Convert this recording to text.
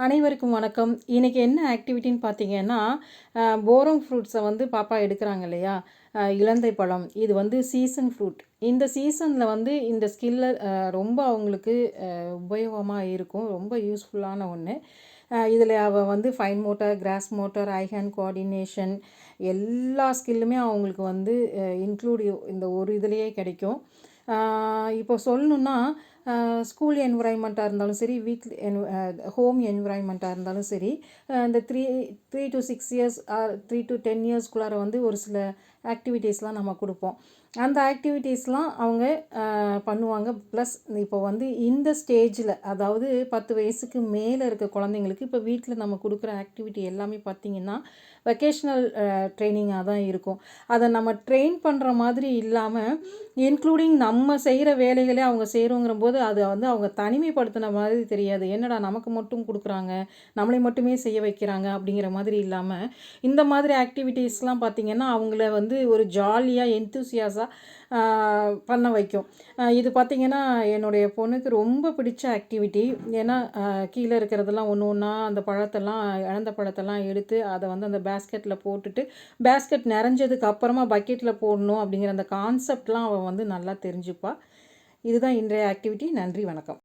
அனைவருக்கும் வணக்கம். இன்னைக்கு என்ன ஆக்டிவிட்டின்னு பார்த்தீங்கன்னா, போரோங் ஃப்ரூட்ஸை வந்து பாப்பா எடுக்கிறாங்க இல்லையா? இலந்தை பழம். இது வந்து சீசன் ஃப்ரூட். இந்த சீசனில் வந்து இந்த ஸ்கில்ல ரொம்ப அவங்களுக்கு உபயோகமா இருக்கும். ரொம்ப யூஸ்ஃபுல்லான ஒன்று. இதில் அவள் வந்து ஃபைன் மோட்டார், கிராஸ் மோட்டார், ஐ ஹேண்ட் கோஆர்டினேஷன் எல்லா ஸ்கில்லுமே அவங்களுக்கு வந்து இன்க்ளூட் இந்த ஒரு இதுலேயே கிடைக்கும். இப்போ சொல்லணுன்னா ஸ்கூல் என்விரான்மெண்ட்டாக இருந்தாலும் சரி, ஹோம் என்விரான்மெண்ட்டாக இருந்தாலும் சரி, இந்த த்ரீ டு 6 இயர்ஸ் 3 to 10 இயர்ஸ்குள்ளார வந்து ஒரு சில ஆக்டிவிட்டீஸ்லாம் நம்ம கொடுப்போம். அந்த ஆக்டிவிட்டீஸ்லாம் அவங்க பண்ணுவாங்க. ப்ளஸ் இப்போ வந்து இந்த ஸ்டேஜில், அதாவது 10 வயசுக்கு மேலே இருக்க குழந்தைங்களுக்கு இப்போ வீட்டில் நம்ம கொடுக்குற ஆக்டிவிட்டி எல்லாமே பார்த்திங்கன்னா வெக்கேஷ்னல் ட்ரைனிங்காக தான் இருக்கும். அதை நம்ம ட்ரெயின் பண்ணுற மாதிரி இல்லாமல் இன்க்ளூடிங் நம்ம செய்கிற வேலைகளே அவங்க செய்கிறோங்கிற போது அதை வந்து அவங்க தனிமைப்படுத்தின மாதிரி தெரியாது. என்னடா நமக்கு மட்டும் கொடுக்குறாங்க, நம்மளை மட்டுமே செய்ய வைக்கிறாங்க அப்படிங்கிற மாதிரி இல்லாமல் இந்த மாதிரி ஆக்டிவிட்டீஸ்லாம் பார்த்திங்கன்னா அவங்கள வந்து ஒரு ஜாலியாக என்தூசியாஸாக பண்ண வைக்கும். இது பார்த்திங்கன்னா என்னுடைய பொண்ணுக்கு ரொம்ப பிடிச்ச ஆக்டிவிட்டி. ஏன்னா கீழே இருக்கிறதெல்லாம் ஒன்று ஒன்றா அந்த பழத்தெல்லாம், இழந்த பழத்தெல்லாம் எடுத்து அதை வந்து அந்த பேஸ்கெட்டில் போட்டுட்டு, பேஸ்கெட் நிறைஞ்சதுக்கு அப்புறமா பக்கெட்டில் போடணும் அப்படிங்கிற அந்த கான்செப்ட்லாம் அவள் வந்து நல்லா தெரிஞ்சுப்பா. இதுதான் இன்றைய ஆக்டிவிட்டி. நன்றி, வணக்கம்.